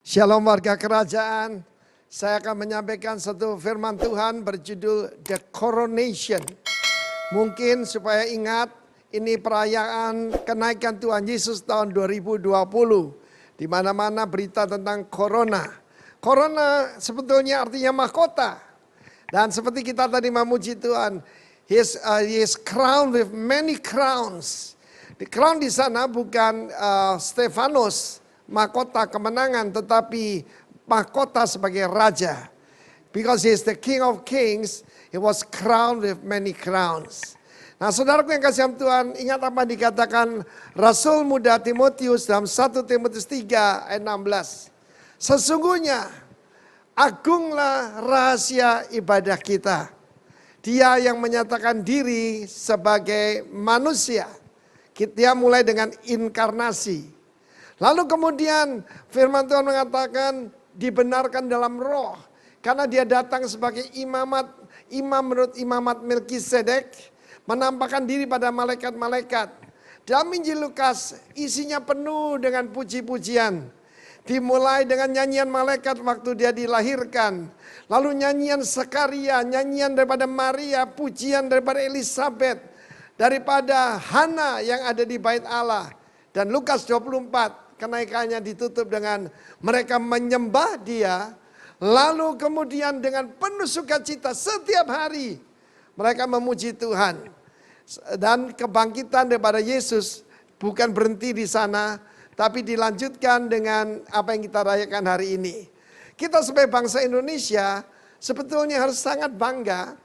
Shalom warga kerajaan, saya akan menyampaikan satu firman Tuhan berjudul The Coronation. Mungkin supaya ingat, ini perayaan kenaikan Tuhan Yesus tahun 2020. Di mana-mana berita tentang corona. Corona sebetulnya artinya mahkota. Dan seperti kita tadi memuji Tuhan, He is crowned with many crowns. The crown di sana bukan Stefanus, mahkota kemenangan, tetapi mahkota sebagai raja. Because he is the King of Kings, he was crowned with many crowns. Nah, saudaraku yang kasih Tuhan, ingat apa dikatakan Rasul muda Timotius dalam 1 Timotius 3 ayat 16. Sesungguhnya agunglah rahasia ibadah kita. Dia yang menyatakan diri sebagai manusia. Dia mulai dengan inkarnasi. Lalu kemudian firman Tuhan mengatakan dibenarkan dalam roh. Karena dia datang sebagai imam menurut imamat Melkisedek. Menampakkan diri pada malaikat-malaikat. Dalam Injil Lukas isinya penuh dengan puji-pujian. Dimulai dengan nyanyian malaikat waktu dia dilahirkan. Lalu nyanyian Sakaria, nyanyian daripada Maria, pujian daripada Elisabet. Daripada Hana yang ada di bait Allah. Dan Lukas 24. Kenaikannya ditutup dengan mereka menyembah dia. Lalu kemudian dengan penuh sukacita setiap hari mereka memuji Tuhan. Dan kebangkitan daripada Yesus bukan berhenti di sana. Tapi dilanjutkan dengan apa yang kita rayakan hari ini. Kita sebagai bangsa Indonesia sebetulnya harus sangat bangga.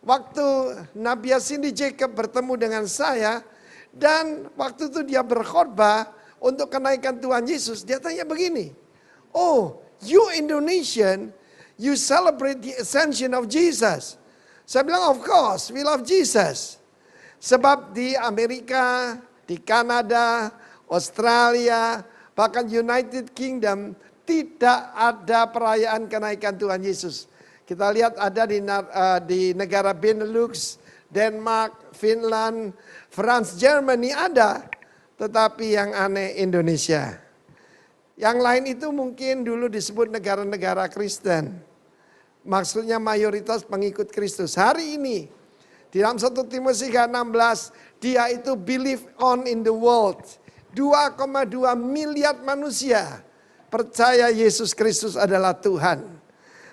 Waktu Nabi Cindy Jacob bertemu dengan saya. Dan waktu itu dia berkhotbah untuk kenaikan Tuhan Yesus, dia tanya begini, oh, you Indonesian, you celebrate the ascension of Jesus. Saya bilang, of course, we love Jesus. Sebab di Amerika, di Kanada, Australia, bahkan United Kingdom, tidak ada perayaan kenaikan Tuhan Yesus. Kita lihat ada di negara Benelux, Denmark, Finland, France, Germany ada. Tetapi yang aneh Indonesia. Yang lain itu mungkin dulu disebut negara-negara Kristen. Maksudnya mayoritas pengikut Kristus. Hari ini di dalam 1 Timotius 3:16 dia itu believe on in the world. 2,2 miliar manusia percaya Yesus Kristus adalah Tuhan.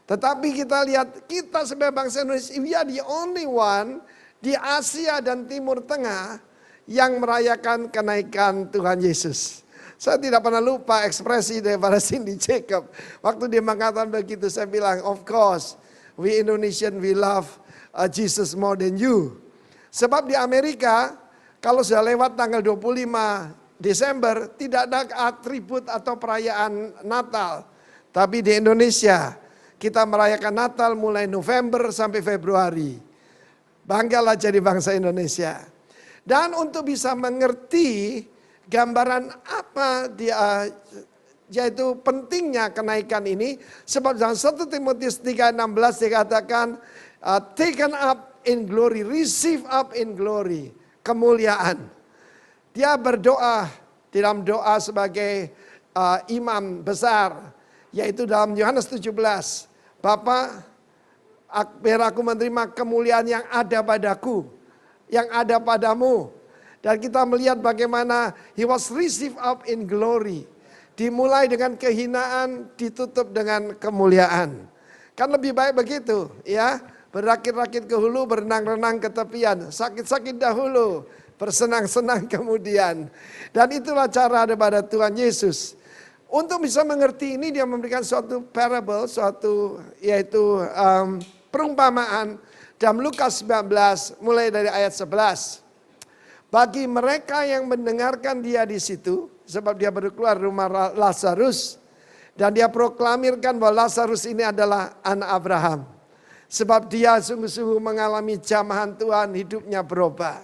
Tetapi kita lihat kita sebagai bangsa Indonesia, we are the only one di Asia dan Timur Tengah yang merayakan kenaikan Tuhan Yesus. Saya tidak pernah lupa ekspresi daripada Cindy Jacob. Waktu dia mengatakan begitu, saya bilang, of course, we Indonesian, we love Jesus more than you. Sebab di Amerika, kalau sudah lewat tanggal 25 Desember, tidak ada atribut atau perayaan Natal. Tapi di Indonesia, kita merayakan Natal mulai November sampai Februari. Banggalah jadi bangsa Indonesia. Dan untuk bisa mengerti gambaran apa dia, yaitu pentingnya kenaikan ini. Sebab dalam 1 Timotius 3:16 dikatakan, taken up in glory, receive up in glory, kemuliaan. Dia berdoa di dalam doa sebagai imam besar, yaitu dalam Yohanes 17. Bapa, biar aku menerima kemuliaan yang ada padaku, yang ada padamu. Dan kita melihat bagaimana he was received up in glory. Dimulai dengan kehinaan, ditutup dengan kemuliaan. Kan lebih baik begitu, ya. Berakit-rakit ke hulu, berenang-renang ke tepian. Sakit-sakit dahulu, bersenang-senang kemudian. Dan itulah cara daripada Tuhan Yesus. Untuk bisa mengerti ini dia memberikan suatu parable, yaitu perumpamaan. Dalam Lukas 19 mulai dari ayat 11. Bagi mereka yang mendengarkan dia di situ, sebab dia baru keluar rumah Lazarus. Dan dia proklamirkan bahwa Lazarus ini adalah anak Abraham. Sebab dia sungguh-sungguh mengalami jamahan Tuhan, hidupnya berubah.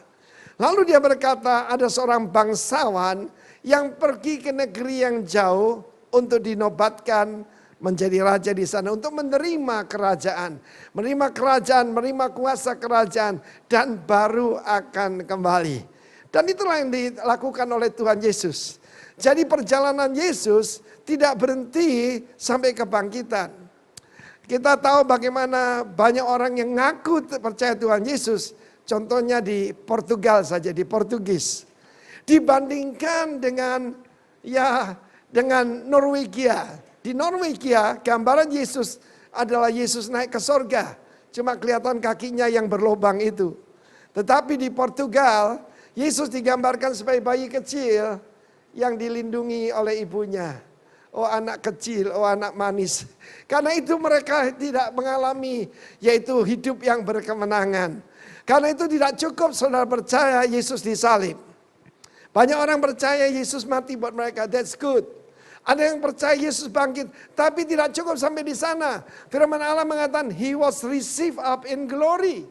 Lalu dia berkata, ada seorang bangsawan yang pergi ke negeri yang jauh untuk dinobatkan menjadi raja di sana, untuk menerima kerajaan. Menerima kuasa kerajaan, dan baru akan kembali. Dan itulah yang dilakukan oleh Tuhan Yesus. Jadi perjalanan Yesus tidak berhenti sampai kebangkitan. Kita tahu bagaimana banyak orang yang ngaku percaya Tuhan Yesus. Contohnya di Portugal saja, di Portugis. Dibandingkan dengan Norwegia. Di Norwegia gambaran Yesus adalah Yesus naik ke sorga. Cuma kelihatan kakinya yang berlobang itu. Tetapi di Portugal, Yesus digambarkan sebagai bayi kecil yang dilindungi oleh ibunya. Oh anak kecil, oh anak manis. Karena itu mereka tidak mengalami yaitu hidup yang berkemenangan. Karena itu tidak cukup saudara percaya Yesus disalib. Banyak orang percaya Yesus mati buat mereka, that's good. Ada yang percaya Yesus bangkit, tapi tidak cukup sampai di sana. Firman Allah mengatakan, He was received up in glory.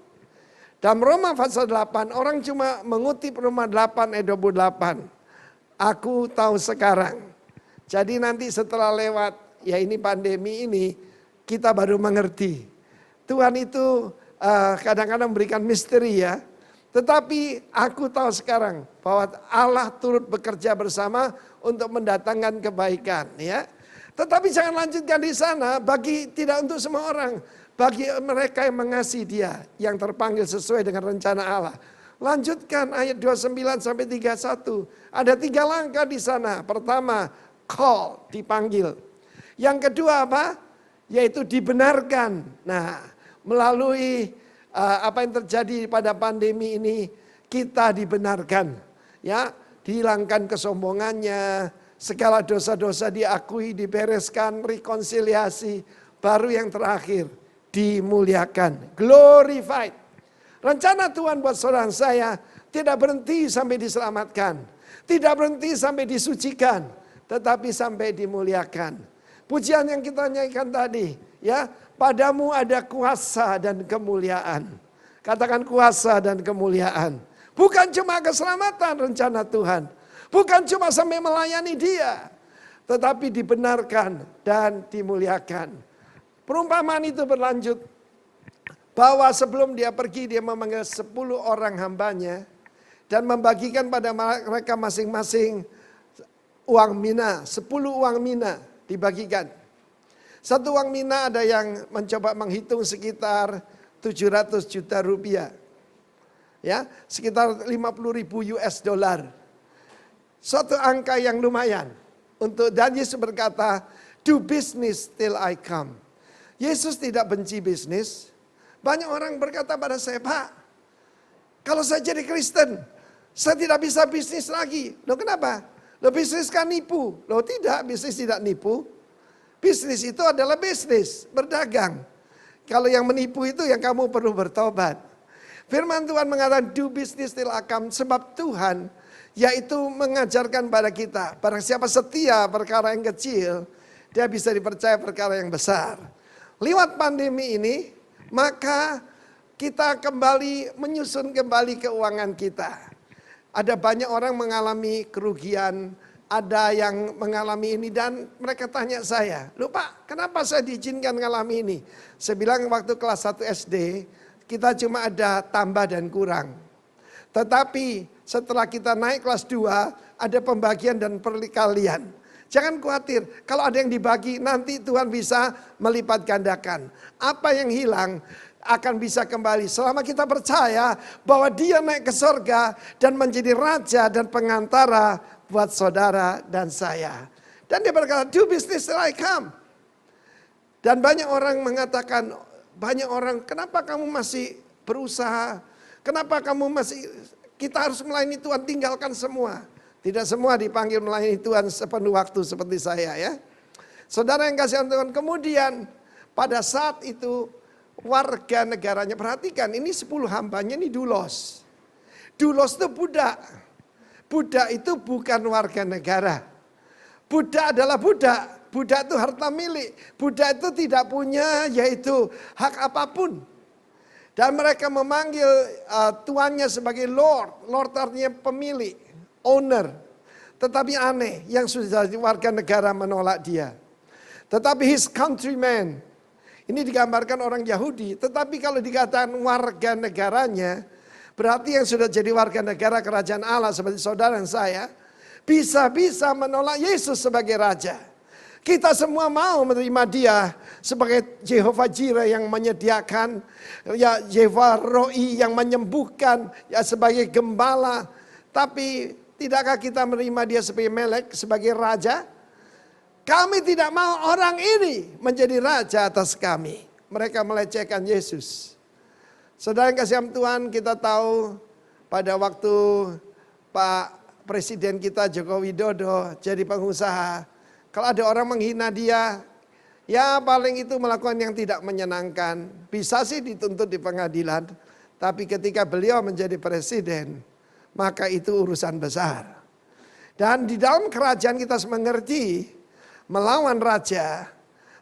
Dalam Roma pasal 8, orang cuma mengutip Roma 8 ayat 28. Aku tahu sekarang. Jadi nanti setelah lewat, ya ini pandemi ini, kita baru mengerti. Tuhan itu kadang-kadang memberikan misteri ya. Tetapi aku tahu sekarang bahwa Allah turut bekerja bersama untuk mendatangkan kebaikan ya. Tetapi jangan lanjutkan di sana tidak untuk semua orang, bagi mereka yang mengasihi Dia, yang terpanggil sesuai dengan rencana Allah. Lanjutkan ayat 29 sampai 31. Ada 3 langkah di sana. Pertama, call, dipanggil. Yang kedua apa? Yaitu dibenarkan. Nah, melalui apa yang terjadi pada pandemi ini, kita dibenarkan, ya, dihilangkan kesombongannya, segala dosa-dosa diakui, dibereskan, rekonsiliasi, baru yang terakhir dimuliakan, glorified. Rencana Tuhan buat saudara saya tidak berhenti sampai diselamatkan, tidak berhenti sampai disucikan, tetapi sampai dimuliakan. Pujian yang kita nyanyikan tadi, ya. Padamu ada kuasa dan kemuliaan. Katakan kuasa dan kemuliaan. Bukan cuma keselamatan rencana Tuhan. Bukan cuma sampai melayani Dia. Tetapi dibenarkan dan dimuliakan. Perumpamaan itu berlanjut. Bahwa sebelum Dia pergi, Dia memanggil 10 orang hambanya. Dan membagikan pada mereka masing-masing uang mina. 10 uang mina dibagikan. 1 uang mina ada yang mencoba menghitung sekitar 700 juta rupiah. Ya, sekitar 50.000 US dollar. Suatu angka yang lumayan. Dan Yesus berkata, do business till I come. Yesus tidak benci bisnis. Banyak orang berkata pada saya, Pak, kalau saya jadi Kristen, saya tidak bisa bisnis lagi. Loh kenapa? Loh bisnis kan nipu. Loh tidak, bisnis tidak nipu. Bisnis itu adalah bisnis, berdagang. Kalau yang menipu itu yang kamu perlu bertobat. Firman Tuhan mengatakan do business till I come. Sebab Tuhan yaitu mengajarkan pada kita. Barang siapa setia perkara yang kecil, dia bisa dipercaya perkara yang besar. Lewat pandemi ini, maka kita kembali menyusun kembali keuangan kita. Ada banyak orang mengalami kerugian, ada yang mengalami ini dan mereka tanya saya, "Loh Pak, kenapa saya diizinkan mengalami ini?" Saya bilang waktu kelas 1 SD, kita cuma ada tambah dan kurang. Tetapi setelah kita naik kelas 2, ada pembagian dan perkalian. Jangan khawatir, kalau ada yang dibagi nanti Tuhan bisa melipat gandakan. Apa yang hilang akan bisa kembali selama kita percaya bahwa Dia naik ke surga dan menjadi raja dan pengantara buat saudara dan saya. Dan Dia berkata, do business till I come. Dan banyak orang mengatakan, kenapa kamu masih berusaha? Kenapa kamu masih, kita harus melayani Tuhan, tinggalkan semua. Tidak semua dipanggil melayani Tuhan sepenuh waktu seperti saya ya. Saudara yang kasih Tuhan, kemudian pada saat itu warga negaranya, perhatikan ini 10 hambanya ini dulos. Dulos itu budak. Budak itu bukan warga negara. Budak adalah budak. Budak itu harta milik. Budak itu tidak punya yaitu hak apapun. Dan mereka memanggil tuannya sebagai Lord. Lord artinya pemilik, owner. Tetapi aneh, yang sudah jadi warga negara menolak dia. Tetapi his countrymen, ini digambarkan orang Yahudi. Tetapi kalau dikatakan warga negaranya, berarti yang sudah jadi warga negara kerajaan Allah seperti saudara dan saya, bisa-bisa menolak Yesus sebagai Raja. Kita semua mau menerima Dia sebagai Jehovah Jireh yang menyediakan, ya Jehovah Roi yang menyembuhkan, ya sebagai gembala. Tapi tidakkah kita menerima Dia sebagai Melek, sebagai Raja? Kami tidak mau orang ini menjadi Raja atas kami. Mereka melecehkan Yesus. Saudara yang kasih Tuhan, kita tahu pada waktu Pak Presiden kita Joko Widodo jadi pengusaha, kalau ada orang menghina dia, ya paling itu melakukan yang tidak menyenangkan. Bisa sih dituntut di pengadilan, tapi ketika beliau menjadi presiden, maka itu urusan besar. Dan di dalam kerajaan kita harus mengerti, melawan raja,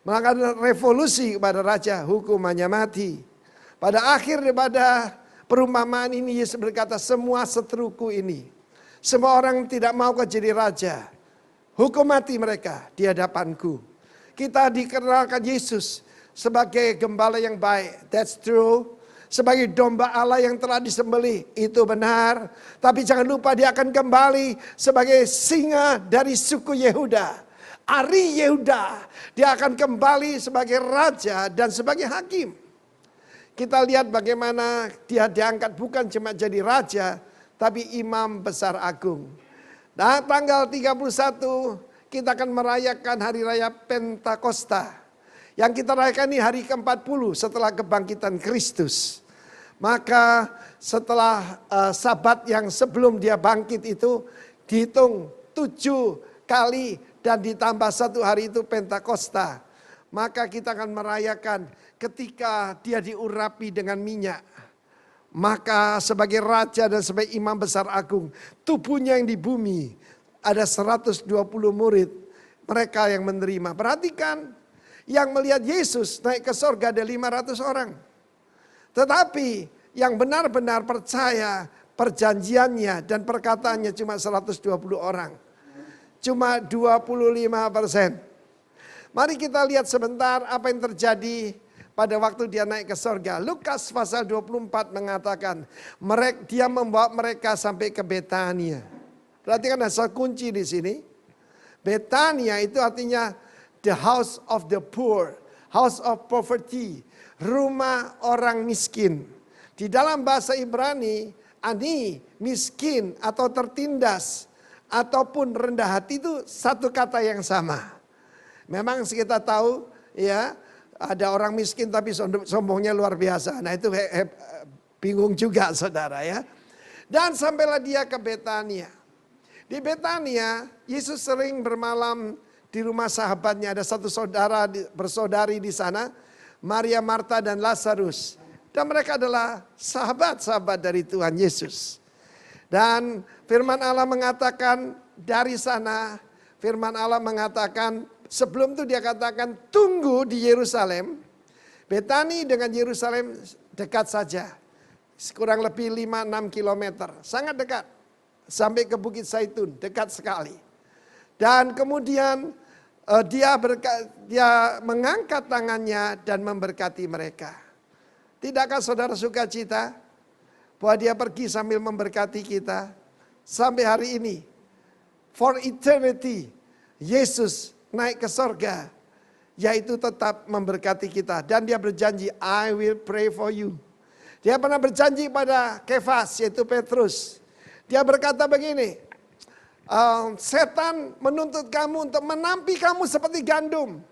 melakukan revolusi kepada raja, hukumannya mati. Pada akhir daripada perumpamaan ini Yesus berkata, semua seteruku ini, semua orang tidak mau kau jadi raja, hukum mati mereka di hadapanku. Kita dikenalkan Yesus sebagai gembala yang baik, that's true. Sebagai domba Allah yang telah disembelih, itu benar. Tapi jangan lupa Dia akan kembali sebagai singa dari suku Yehuda. Ari Yehuda, Dia akan kembali sebagai raja dan sebagai hakim. Kita lihat bagaimana Dia diangkat bukan cuma jadi raja, tapi imam besar agung. Nah, tanggal 31 kita akan merayakan hari raya Pentakosta. Yang kita rayakan ini hari ke-40 setelah kebangkitan Kristus. Maka setelah sabat yang sebelum Dia bangkit itu dihitung 7 kali dan ditambah 1 hari itu Pentakosta. Maka kita akan merayakan ketika Dia diurapi dengan minyak. Maka sebagai raja dan sebagai imam besar agung, tubuhnya yang di bumi ada 120 murid, mereka yang menerima. Perhatikan, yang melihat Yesus naik ke sorga ada 500 orang. Tetapi yang benar-benar percaya perjanjiannya dan perkataannya cuma 120 orang. Cuma 25%. Mari kita lihat sebentar apa yang terjadi pada waktu Dia naik ke sorga. Lukas pasal 24 mengatakan, Dia membawa mereka sampai ke Betania. Perhatikan ada kunci di sini. Betania itu artinya the house of the poor, house of poverty, rumah orang miskin. Di dalam bahasa Ibrani, ani, miskin atau tertindas ataupun rendah hati itu satu kata yang sama. Memang kita tahu ya, ada orang miskin tapi sombongnya luar biasa. Nah itu bingung juga saudara ya. Dan sampailah Dia ke Betania. Di Betania, Yesus sering bermalam di rumah sahabatnya. Ada satu bersaudari di sana, Maria, Marta, dan Lazarus. Dan mereka adalah sahabat-sahabat dari Tuhan Yesus. Dan firman Allah mengatakan dari sana, firman Allah mengatakan, sebelum itu Dia katakan tunggu di Yerusalem. Betani dengan Yerusalem dekat saja. Kurang lebih 5-6 kilometer. Sangat dekat. Sampai ke Bukit Zaitun, dekat sekali. Dan kemudian dia mengangkat tangannya dan memberkati mereka. Tidakkah saudara suka cita bahwa Dia pergi sambil memberkati kita? Sampai hari ini, for eternity, Yesus naik ke sorga, yaitu tetap memberkati kita. Dan Dia berjanji, I will pray for you. Dia pernah berjanji pada Kefas, yaitu Petrus. Dia berkata begini, setan menuntut kamu untuk menampi kamu seperti gandum.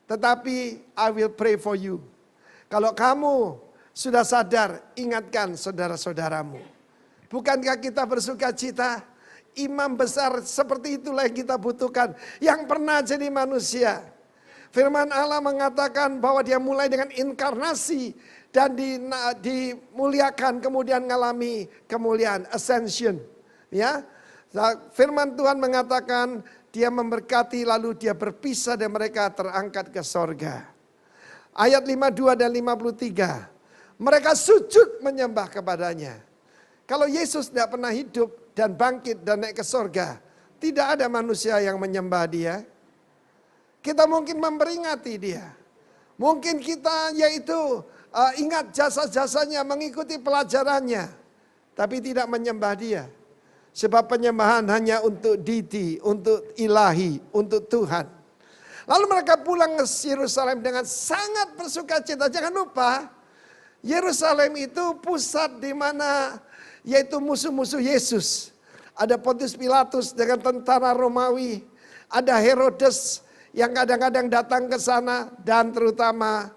Tetapi I will pray for you. Kalau kamu sudah sadar, ingatkan saudara-saudaramu. Bukankah kita bersuka cita? Imam besar seperti itulah yang kita butuhkan. Yang pernah jadi manusia. Firman Allah mengatakan bahwa Dia mulai dengan inkarnasi. Dan dimuliakan, kemudian mengalami kemuliaan, ascension. Ya, firman Tuhan mengatakan Dia memberkati lalu Dia berpisah dan mereka terangkat ke sorga. Ayat 52 dan 53. Mereka sujud menyembah kepadanya. Kalau Yesus tidak pernah hidup dan bangkit dan naik ke sorga, tidak ada manusia yang menyembah Dia. Kita mungkin memperingati Dia. Mungkin kita yaitu ingat jasa-jasanya, mengikuti pelajarannya. Tapi tidak menyembah Dia. Sebab penyembahan hanya untuk deity, untuk ilahi, untuk Tuhan. Lalu mereka pulang ke Yerusalem dengan sangat bersuka cita. Jangan lupa, Yerusalem itu pusat di mana yaitu musuh-musuh Yesus. Ada Pontius Pilatus dengan tentara Romawi. Ada Herodes yang kadang-kadang datang ke sana. Dan terutama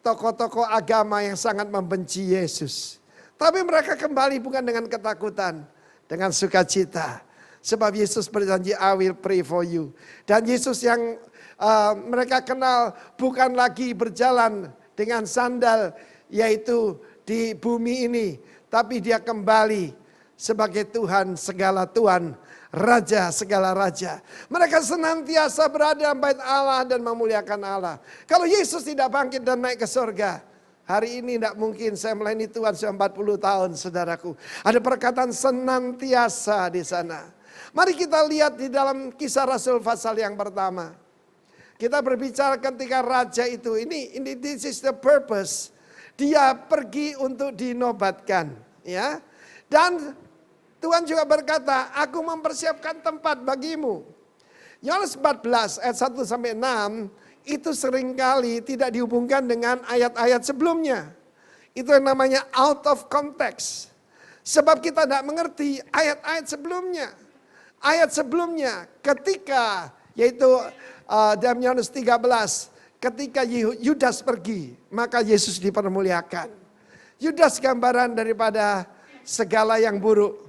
tokoh-tokoh agama yang sangat membenci Yesus. Tapi mereka kembali bukan dengan ketakutan. Dengan sukacita. Sebab Yesus berjanji, I will pray for you. Dan Yesus yang mereka kenal bukan lagi berjalan dengan sandal. Yaitu di bumi ini. Tapi dia kembali sebagai Tuhan segala Tuhan. Raja segala raja. Mereka senantiasa berada dalam bait Allah dan memuliakan Allah. Kalau Yesus tidak bangkit dan naik ke surga, hari ini tidak mungkin saya melayani Tuhan selama 40 tahun, saudaraku. Ada perkataan senantiasa di sana. Mari kita lihat di dalam Kisah Rasul pasal yang pertama. Kita berbicara ketika raja itu, ini this is the purpose. Dia pergi untuk dinobatkan, ya. Dan Tuhan juga berkata, aku mempersiapkan tempat bagimu. Yohanes 14 ayat 1 sampai 6 itu seringkali tidak dihubungkan dengan ayat-ayat sebelumnya. Itu yang namanya out of context. Sebab kita tidak mengerti ayat-ayat sebelumnya. Ayat sebelumnya ketika yaitu dalam Yohanes 13 ketika Yudas pergi maka Yesus dipermuliakan. Yudas gambaran daripada segala yang buruk.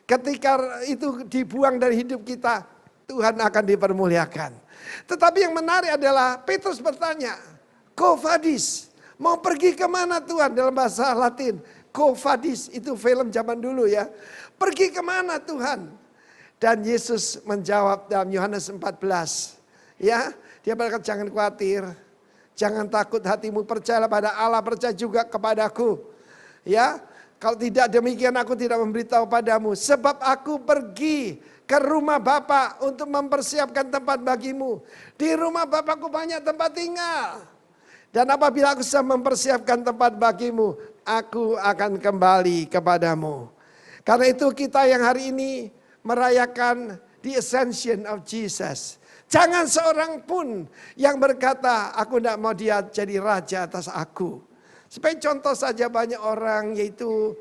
Ketika itu dibuang dari hidup kita, Tuhan akan dipermuliakan. Tetapi yang menarik adalah Petrus bertanya, Quo vadis, mau pergi kemana Tuhan? Dalam bahasa Latin, Quo vadis, itu film zaman dulu ya. Pergi kemana Tuhan? Dan Yesus menjawab dalam Yohanes 14. Ya, dia berkata jangan khawatir, jangan takut hatimu, percayalah pada Allah, percaya juga kepadaku. Ya, kalau tidak demikian aku tidak memberitahu padamu. Sebab aku pergi ke rumah Bapa untuk mempersiapkan tempat bagimu. Di rumah Bapakku banyak tempat tinggal. Dan apabila aku sudah mempersiapkan tempat bagimu, aku akan kembali kepadamu. Karena itu kita yang hari ini merayakan the ascension of Jesus. Jangan seorang pun yang berkata, aku tidak mau dia jadi raja atas aku. Sebagai contoh saja banyak orang yaitu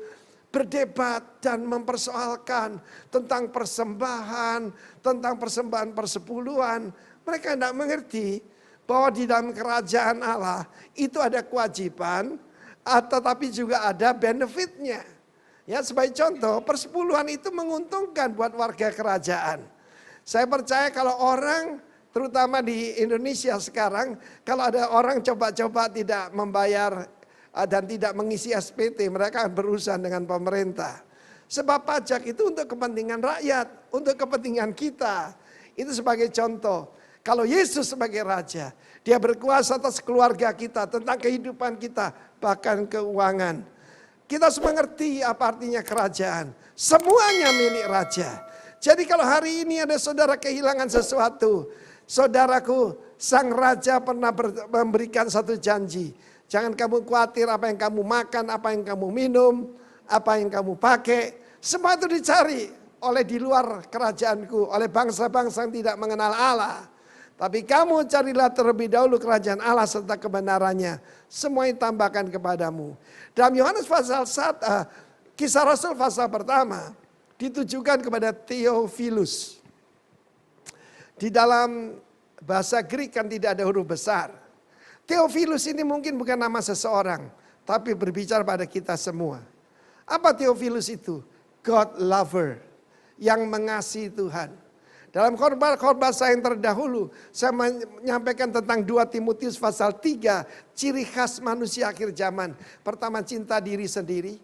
berdebat dan mempersoalkan tentang persembahan, tentang persembahan persepuluhan. Mereka tidak mengerti bahwa di dalam kerajaan Allah itu ada kewajiban, tetapi juga ada benefitnya. Ya, sebagai contoh, persepuluhan itu menguntungkan buat warga kerajaan. Saya percaya kalau orang, terutama di Indonesia sekarang, kalau ada orang coba-coba tidak membayar dan tidak mengisi SPT, mereka akan berurusan dengan pemerintah. Sebab pajak itu untuk kepentingan rakyat, untuk kepentingan kita. Itu sebagai contoh. Kalau Yesus sebagai raja, dia berkuasa atas keluarga kita, tentang kehidupan kita, bahkan keuangan. Kita harus mengerti apa artinya kerajaan. Semuanya milik raja. Jadi kalau hari ini ada saudara kehilangan sesuatu, saudaraku, sang raja pernah memberikan satu janji. Jangan kamu khawatir apa yang kamu makan, apa yang kamu minum, apa yang kamu pakai. Semua itu dicari oleh di luar kerajaanku, oleh bangsa-bangsa yang tidak mengenal Allah. Tapi kamu carilah terlebih dahulu kerajaan Allah serta kebenarannya. Semua ditambahkan kepadamu. Dalam Yohanes pasal 1, Kisah Rasul pasal pertama, ditujukan kepada Theophilus. Di dalam bahasa Greek kan tidak ada huruf besar. Theophilus ini mungkin bukan nama seseorang, tapi berbicara pada kita semua. Apa Theophilus itu? God lover, yang mengasihi Tuhan. Dalam khotbah saya yang terdahulu, saya menyampaikan tentang 2 Timotius pasal 3, ciri khas manusia akhir zaman. Pertama, cinta diri sendiri.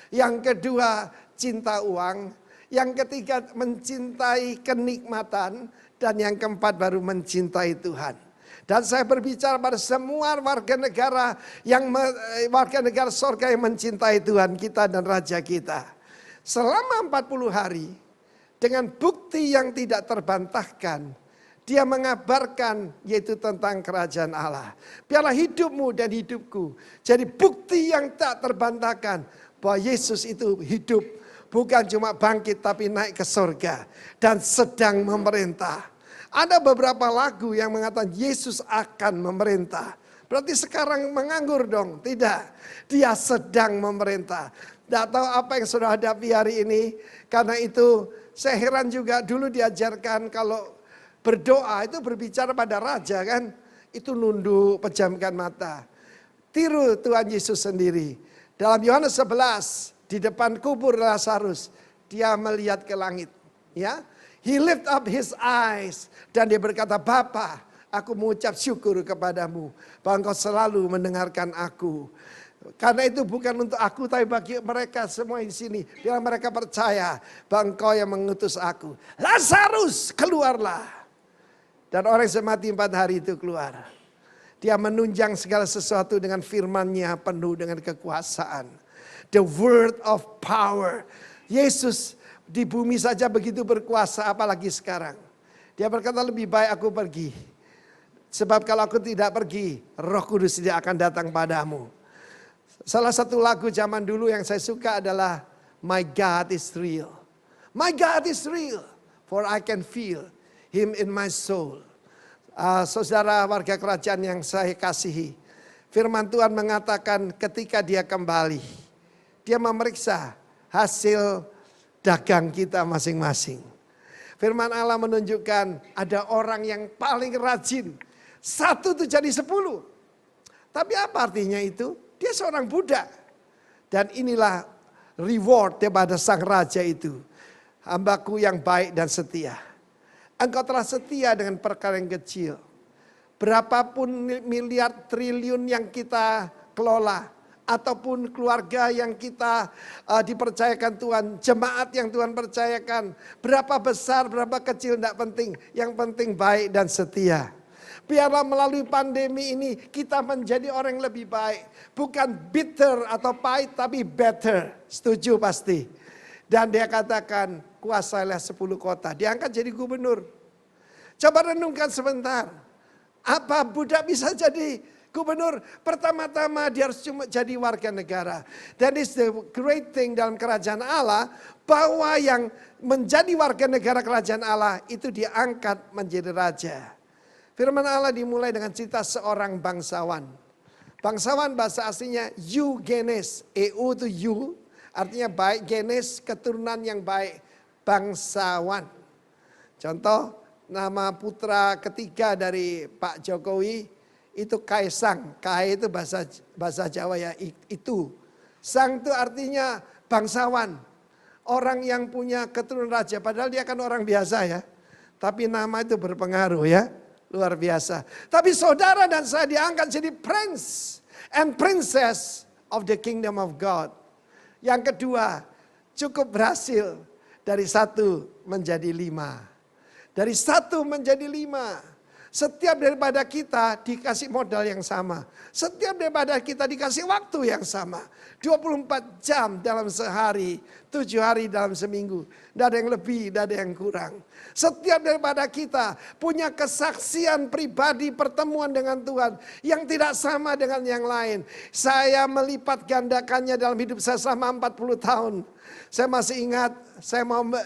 Yang kedua, cinta uang. Yang ketiga, mencintai kenikmatan. Dan yang keempat, baru mencintai Tuhan. Dan saya berbicara pada semua warga negara warga negara surga yang mencintai Tuhan kita dan Raja kita. Selama 40 hari dengan bukti yang tidak terbantahkan, dia mengabarkan yaitu tentang kerajaan Allah. Biarlah hidupmu dan hidupku jadi bukti yang tak terbantahkan bahwa Yesus itu hidup, Bukan cuma bangkit tapi naik ke surga dan sedang memerintah. Ada beberapa lagu yang mengatakan Yesus akan memerintah. Berarti sekarang menganggur dong? Tidak. Dia sedang memerintah. Tidak tahu apa yang sudah hadapi hari ini. Karena itu saya heran juga dulu diajarkan kalau berdoa itu berbicara pada raja kan. Itu nunduk, pejamkan mata. Tiru Tuhan Yesus sendiri. Dalam Yohanes 11 di depan kubur Lazarus, dia melihat ke langit, ya. He lift up his eyes dan dia berkata, "Bapa, aku mengucap syukur kepadamu bahwa Engkau selalu mendengarkan aku. Karena itu bukan untuk aku tapi bagi mereka semua di sini, biar mereka percaya bahwa Engkau yang mengutus aku. Lazarus, keluarlah." Dan orang yang mati 4 hari itu keluar. Dia menunjang segala sesuatu dengan firman-Nya penuh dengan kekuasaan. The word of power. Yesus di bumi saja begitu berkuasa, apalagi sekarang. Dia berkata, lebih baik aku pergi. Sebab kalau aku tidak pergi, Roh Kudus tidak akan datang padamu. Salah satu lagu zaman dulu yang saya suka adalah My God is real. My God is real, for I can feel Him in my soul. Saudara warga kerajaan yang saya kasihi, firman Tuhan mengatakan ketika dia kembali, dia memeriksa hasil dagang kita masing-masing. Firman Allah menunjukkan ada orang yang paling rajin. 1 itu jadi 10. Tapi apa artinya itu? Dia seorang budak. Dan inilah reward daripada sang raja itu. Hambaku yang baik dan setia. Engkau telah setia dengan perkara yang kecil. Berapapun miliar triliun yang kita kelola. Ataupun keluarga yang kita dipercayakan Tuhan, jemaat yang Tuhan percayakan, berapa besar, berapa kecil, tidak penting. Yang penting baik dan setia. Biarlah melalui pandemi ini kita menjadi orang yang lebih baik. Bukan bitter atau pahit, tapi better. Setuju pasti. Dan dia katakan, kuasailah 10 kota. Diangkat jadi gubernur. Coba renungkan sebentar. Apa budak bisa jadi gubernur? Pertama-tama dia harus cuma jadi warga negara. That is the great thing dalam kerajaan Allah. Bahwa yang menjadi warga negara kerajaan Allah itu diangkat menjadi raja. Firman Allah dimulai dengan cerita seorang bangsawan. Bangsawan bahasa aslinya eugenes. EU itu you, artinya baik. Genes, keturunan yang baik. Bangsawan. Contoh, nama putra ketiga dari Pak Jokowi itu Kaisang. Kai itu bahasa Jawa ya, itu. Sang itu artinya bangsawan. Orang yang punya keturunan raja. Padahal dia kan orang biasa ya. Tapi nama itu berpengaruh ya. Luar biasa. Tapi saudara dan saya diangkat jadi prince and princess of the kingdom of God. Yang kedua, cukup berhasil dari 1 menjadi 5. Dari 1 menjadi 5. Setiap daripada kita dikasih modal yang sama. Setiap daripada kita dikasih waktu yang sama. 24 jam dalam sehari, 7 hari dalam seminggu. Tidak ada yang lebih, tidak ada yang kurang. Setiap daripada kita punya kesaksian pribadi pertemuan dengan Tuhan yang tidak sama dengan yang lain. Saya melipat gandakannya dalam hidup saya selama 40 tahun. Saya masih ingat,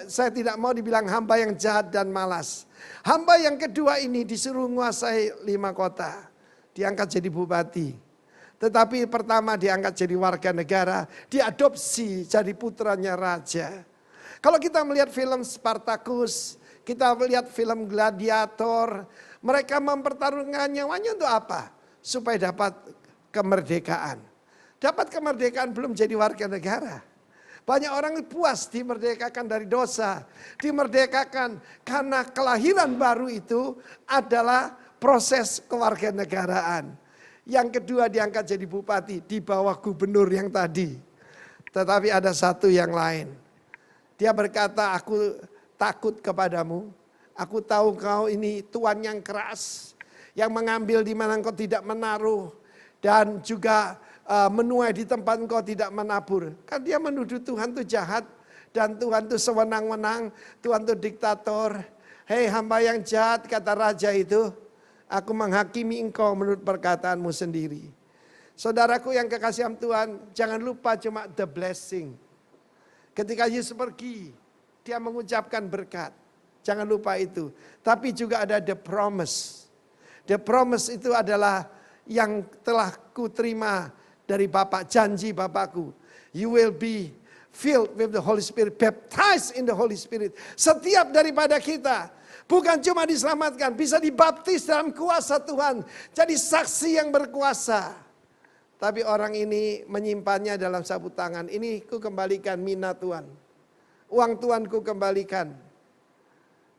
saya tidak mau dibilang hamba yang jahat dan malas. Hamba yang kedua ini disuruh menguasai 5 kota. Diangkat jadi bupati. Tetapi pertama diangkat jadi warga negara. Diadopsi jadi putranya raja. Kalau kita melihat film Spartacus, kita melihat film Gladiator. Mereka mempertaruhkan nyawanya untuk apa? Supaya dapat kemerdekaan. Dapat kemerdekaan belum jadi warga negara. Banyak orang puas dimerdekakan dari dosa. Dimerdekakan karena kelahiran baru itu adalah proses kewarganegaraan. Yang kedua diangkat jadi bupati di bawah gubernur yang tadi. Tetapi ada satu yang lain. Dia berkata, aku takut kepadamu. Aku tahu kau ini Tuhan yang keras. Yang mengambil di mana engkau tidak menaruh. Dan juga menuai di tempat engkau tidak menabur. Kan dia menuduh Tuhan itu jahat. Dan Tuhan itu sewenang-wenang. Tuhan itu diktator. Hei hamba yang jahat, kata raja itu. Aku menghakimi engkau menurut perkataanmu sendiri. Saudaraku yang kekasih Tuhan, jangan lupa cuma the blessing. Ketika Yesus pergi, dia mengucapkan berkat. Jangan lupa itu. Tapi juga ada the promise. The promise itu adalah yang telah kuterima dari Bapa, janji Bapakku. You will be filled with the Holy Spirit, baptized in the Holy Spirit. Setiap daripada kita bukan cuma diselamatkan, bisa dibaptis dalam kuasa Tuhan. Jadi saksi yang berkuasa. Tapi orang ini menyimpannya dalam sapu tangan. Ini ku kembalikan mina Tuhan. Uang Tuhan ku kembalikan.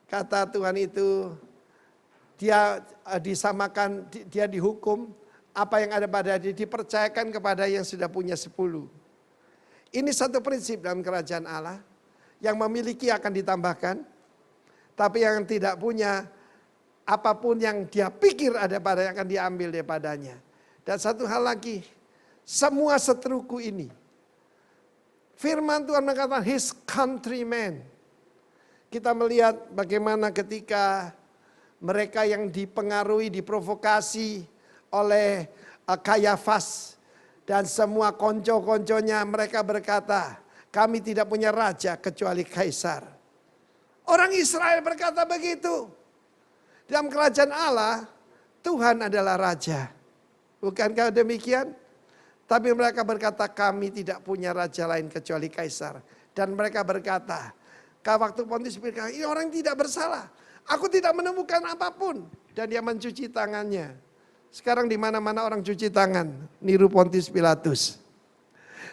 Kata Tuhan itu, dia disamakan, dia dihukum. Apa yang ada pada dia dipercayakan kepada yang sudah punya 10. Ini satu prinsip dalam kerajaan Allah. Yang memiliki akan ditambahkan. Tapi yang tidak punya, apapun yang dia pikir ada pada yang akan diambil daripadanya. Dan satu hal lagi, semua seteruku ini. Firman Tuhan mengatakan his countrymen. Kita melihat bagaimana ketika mereka yang dipengaruhi, diprovokasi oleh Kayafas dan semua konco-konconya, mereka berkata, kami tidak punya raja kecuali Kaisar. Orang Israel berkata begitu. Dalam kerajaan Allah, Tuhan adalah raja. Bukankah demikian? Tapi mereka berkata, kami tidak punya raja lain kecuali Kaisar. Dan mereka berkata, waktu Pontius berkata, ini orang tidak bersalah. Aku tidak menemukan apapun. Dan dia mencuci tangannya. Sekarang di mana-mana orang cuci tangan, niru Pontius Pilatus.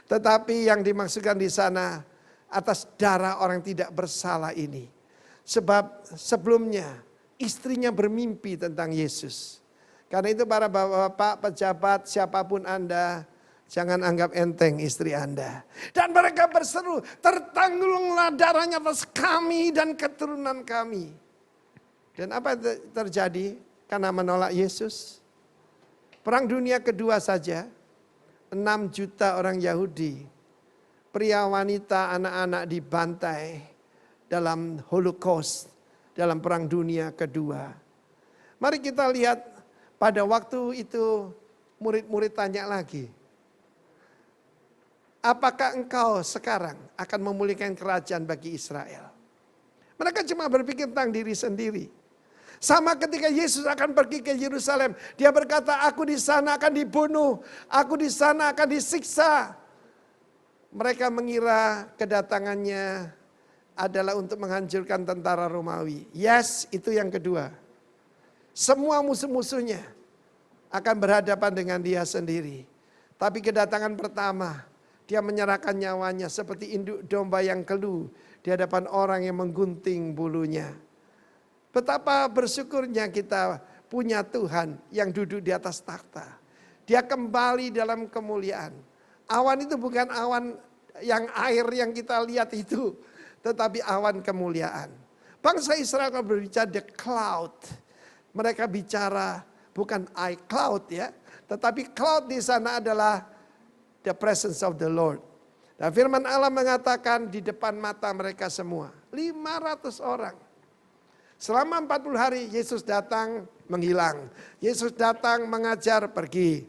Tetapi yang dimaksudkan di sana atas darah orang tidak bersalah ini. Sebab sebelumnya istrinya bermimpi tentang Yesus. Karena itu para bapak, pejabat, siapapun Anda, jangan anggap enteng istri Anda. Dan mereka berseru, tertanggunglah darahnya atas kami dan keturunan kami. Dan apa yang terjadi karena menolak Yesus? Perang dunia kedua saja, 6 juta orang Yahudi, pria, wanita, anak-anak dibantai dalam Holocaust, dalam perang dunia kedua. Mari kita lihat pada waktu itu murid-murid tanya lagi. Apakah engkau sekarang akan memulihkan kerajaan bagi Israel? Mereka cuma berpikir tentang diri sendiri. Sama ketika Yesus akan pergi ke Yerusalem, dia berkata, aku di sana akan dibunuh, aku di sana akan disiksa. Mereka mengira kedatangannya adalah untuk menghancurkan tentara Romawi. Yes, itu yang kedua. Semua musuh-musuhnya akan berhadapan dengan dia sendiri. Tapi kedatangan pertama, dia menyerahkan nyawanya seperti induk domba yang keluh di hadapan orang yang menggunting bulunya. Betapa bersyukurnya kita punya Tuhan yang duduk di atas takhta. Dia kembali dalam kemuliaan. Awan itu bukan awan yang air yang kita lihat itu, tetapi awan kemuliaan. Bangsa Israel kalau berbicara the cloud, mereka bicara bukan cloud ya, tetapi cloud di sana adalah the presence of the Lord. Dan firman Allah mengatakan di depan mata mereka semua, 500 orang. Selama 40 hari Yesus datang menghilang. Yesus datang mengajar pergi.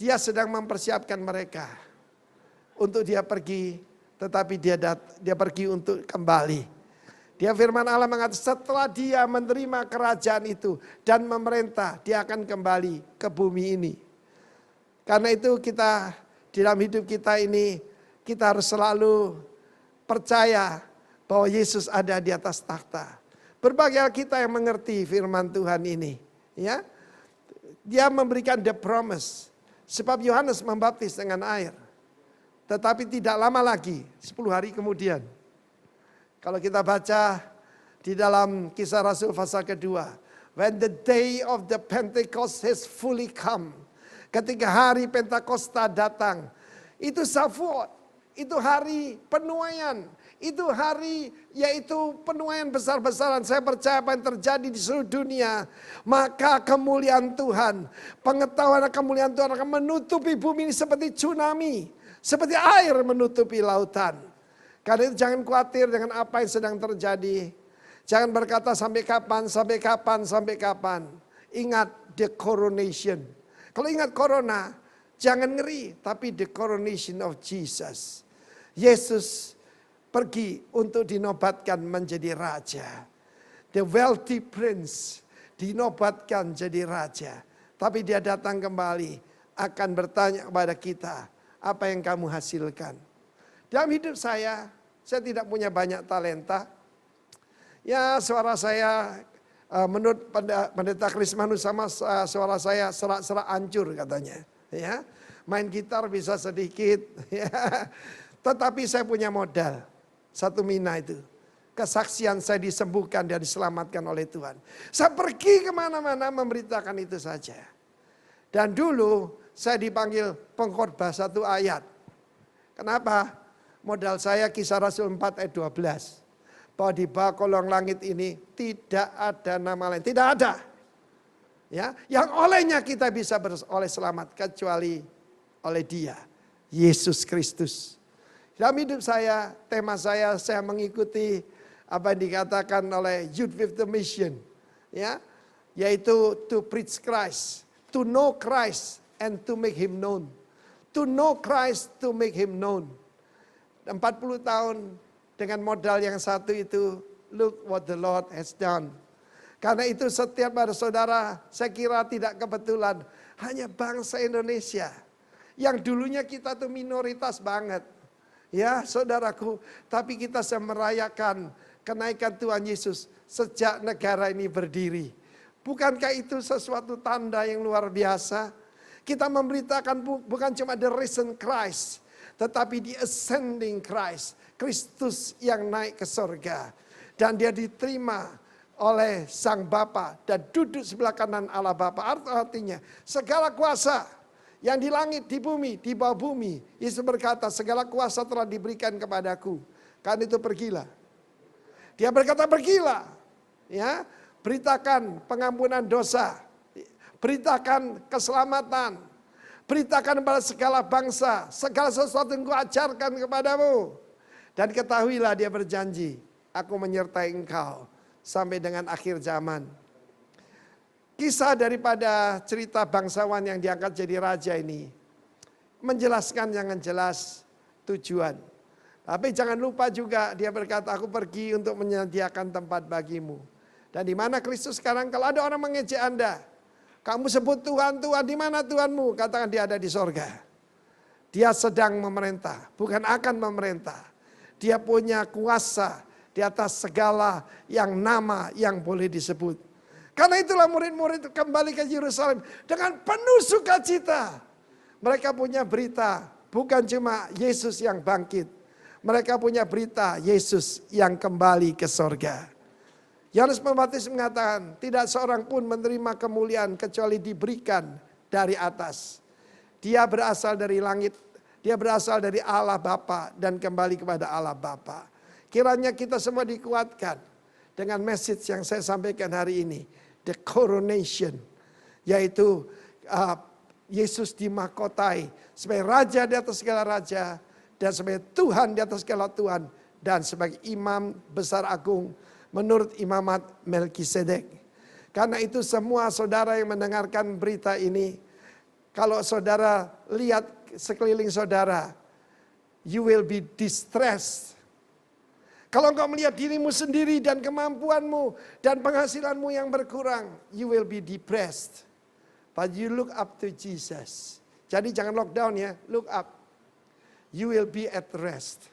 Dia sedang mempersiapkan mereka untuk dia pergi, tetapi dia pergi untuk kembali. Dia firman Allah mengatakan setelah dia menerima kerajaan itu dan memerintah, dia akan kembali ke bumi ini. Karena itu kita dalam hidup kita ini kita harus selalu percaya bahwa Yesus ada di atas takhta. Berbagai kita yang mengerti firman Tuhan ini, ya. Dia memberikan the promise. Sebab Yohanes membaptis dengan air. Tetapi tidak lama lagi, 10 hari kemudian. Kalau kita baca di dalam Kisah Rasul pasal kedua, when the day of the Pentecost has fully come. Ketika hari Pentakosta datang, itu Shavuot, itu hari penuaian. Itu hari yaitu penuaian besar-besaran. Saya percaya apa yang terjadi di seluruh dunia. Maka kemuliaan Tuhan, pengetahuan kemuliaan Tuhan akan menutupi bumi ini seperti tsunami. Seperti air menutupi lautan. Karena itu jangan khawatir dengan apa yang sedang terjadi. Jangan berkata sampai kapan, sampai kapan, sampai kapan. Ingat the coronation. Kalau ingat corona, jangan ngeri. Tapi the coronation of Jesus. Yesus pergi untuk dinobatkan menjadi raja. The wealthy prince dinobatkan jadi raja. Tapi dia datang kembali akan bertanya kepada kita, apa yang kamu hasilkan? Dalam hidup saya tidak punya banyak talenta. Ya, suara saya menurut Pendeta Krismanus sama suara saya serak-serak hancur katanya. Ya, main gitar bisa sedikit. Ya. Tetapi saya punya modal. Satu mina itu. Kesaksian saya disembuhkan dan diselamatkan oleh Tuhan. Saya pergi kemana-mana memberitakan itu saja. Dan dulu saya dipanggil pengkhotbah satu ayat. Kenapa? Modal saya Kisah Rasul 4 ayat 12. Bahwa di bawah kolong langit ini tidak ada nama lain. Tidak ada. Ya, yang olehnya kita bisa beroleh selamat kecuali oleh Dia, Yesus Kristus. Dalam hidup saya, tema saya mengikuti apa yang dikatakan oleh Youth with the Mission, ya, yaitu to preach Christ, to know Christ and to make Him known. To know Christ, to make Him known. 40 tahun dengan modal yang satu itu, look what the Lord has done. Karena itu setiap ada saudara, saya kira tidak kebetulan, hanya bangsa Indonesia yang dulunya kita tuh minoritas banget. Ya saudaraku, tapi kita sedang merayakan kenaikan Tuhan Yesus sejak negara ini berdiri. Bukankah itu sesuatu tanda yang luar biasa? Kita memberitakan bukan cuma the risen Christ, tetapi the ascending Christ. Kristus yang naik ke sorga. Dan dia diterima oleh Sang Bapa dan duduk sebelah kanan Allah Bapa. Artinya segala kuasa yang di langit, di bumi, di bawah bumi. Yesus berkata, segala kuasa telah diberikan kepadaku. Karena itu pergilah. Dia berkata pergilah. Ya, beritakan pengampunan dosa. Beritakan keselamatan. Beritakan kepada segala bangsa. Segala sesuatu yang kuajarkan kepadamu. Dan ketahuilah dia berjanji. Aku menyertai engkau sampai dengan akhir zaman. Kisah daripada cerita bangsawan yang diangkat jadi raja ini menjelaskan yang jelas tujuan. Tapi jangan lupa juga dia berkata, aku pergi untuk menyediakan tempat bagimu. Dan di mana Kristus sekarang, kalau ada orang mengejek Anda, kamu sebut Tuhan, Tuhan, di mana Tuhanmu? Katakan dia ada di sorga. Dia sedang memerintah, bukan akan memerintah. Dia punya kuasa di atas segala yang nama yang boleh disebut. Karena itulah murid-murid kembali ke Yerusalem dengan penuh sukacita. Mereka punya berita, bukan cuma Yesus yang bangkit. Mereka punya berita Yesus yang kembali ke sorga. Yohanes Pembaptis mengatakan, tidak seorang pun menerima kemuliaan kecuali diberikan dari atas. Dia berasal dari langit, dia berasal dari Allah Bapa dan kembali kepada Allah Bapa. Kiranya kita semua dikuatkan dengan message yang saya sampaikan hari ini. The coronation, yaitu Yesus dimahkotai sebagai raja di atas segala raja, dan sebagai Tuhan di atas segala Tuhan, dan sebagai imam besar agung menurut imamat Melkisedek. Karena itu semua saudara yang mendengarkan berita ini, kalau saudara lihat sekeliling saudara, you will be distressed. Kalau engkau melihat dirimu sendiri dan kemampuanmu dan penghasilanmu yang berkurang, you will be depressed. But you look up to Jesus. Jadi jangan lockdown ya, look up. You will be at rest.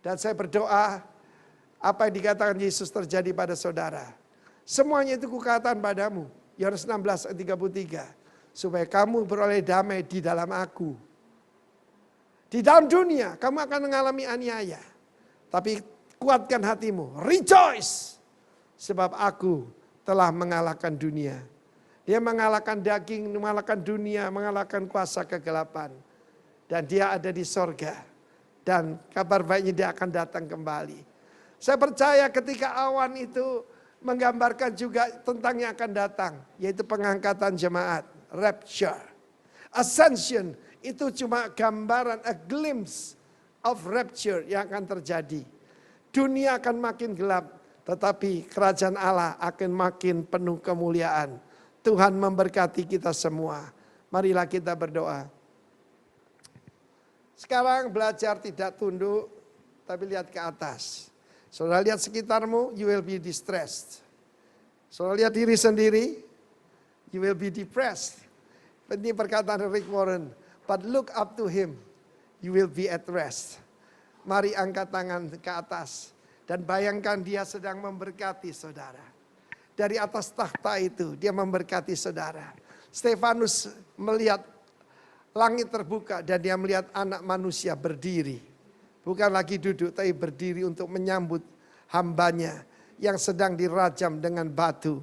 Dan saya berdoa, apa yang dikatakan Yesus terjadi pada saudara. Semuanya itu kukatakan padamu, Yohanes 16 ayat 33. Supaya kamu beroleh damai di dalam aku. Di dalam dunia, kamu akan mengalami aniaya. Tapi kuatkan hatimu, rejoice. Sebab aku telah mengalahkan dunia. Dia mengalahkan daging, mengalahkan dunia, mengalahkan kuasa kegelapan. Dan dia ada di sorga. Dan kabar baiknya dia akan datang kembali. Saya percaya ketika awan itu menggambarkan juga tentang yang akan datang. Yaitu pengangkatan jemaat, rapture. Ascension itu cuma gambaran, a glimpse of rapture yang akan terjadi. Dunia akan makin gelap, tetapi kerajaan Allah akan makin penuh kemuliaan. Tuhan memberkati kita semua. Marilah kita berdoa. Sekarang belajar tidak tunduk, tapi lihat ke atas. Saudara lihat sekitarmu, you will be distressed. Saudara lihat diri sendiri, you will be depressed. Ini perkataan Rick Warren. But look up to him, you will be at rest. Mari angkat tangan ke atas. Dan bayangkan dia sedang memberkati saudara. Dari atas takhta itu dia memberkati saudara. Stefanus melihat langit terbuka dan dia melihat anak manusia berdiri. Bukan lagi duduk tapi berdiri untuk menyambut hambanya yang sedang dirajam dengan batu.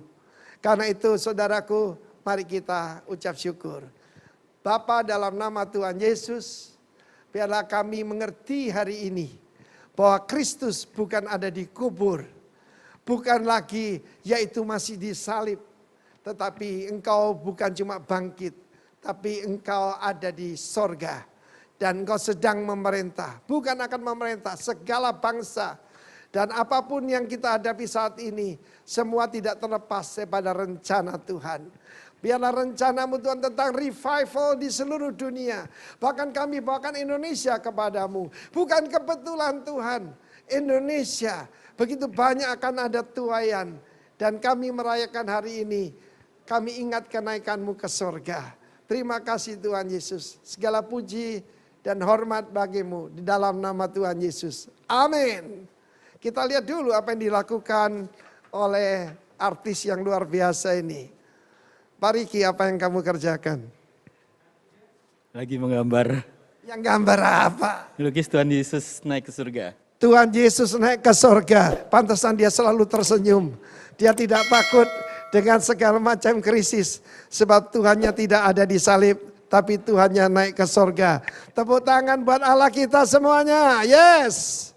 Karena itu saudaraku, mari kita ucap syukur. Bapa, dalam nama Tuhan Yesus, biarlah kami mengerti hari ini bahwa Kristus bukan ada di kubur. Bukan lagi yaitu masih disalib. Tetapi engkau bukan cuma bangkit. Tapi engkau ada di sorga. Dan engkau sedang memerintah. Bukan akan memerintah segala bangsa. Dan apapun yang kita hadapi saat ini. Semua tidak terlepas daripada rencana Tuhan. Biarlah rencanamu Tuhan tentang revival di seluruh dunia. Bahkan kami bawakan Indonesia kepadamu. Bukan kebetulan Tuhan. Indonesia begitu banyak akan ada tuaian. Dan kami merayakan hari ini. Kami ingat kenaikanmu ke surga. Terima kasih Tuhan Yesus. Segala puji dan hormat bagimu di dalam nama Tuhan Yesus. Amin. Kita lihat dulu apa yang dilakukan oleh artis yang luar biasa ini. Pak Riki, apa yang kamu kerjakan? Lagi menggambar. Yang gambar apa? Melukis Tuhan Yesus naik ke surga. Tuhan Yesus naik ke surga. Pantesan dia selalu tersenyum. Dia tidak takut dengan segala macam krisis. Sebab Tuhannya tidak ada di salib. Tapi Tuhannya naik ke surga. Tepuk tangan buat Allah kita semuanya. Yes.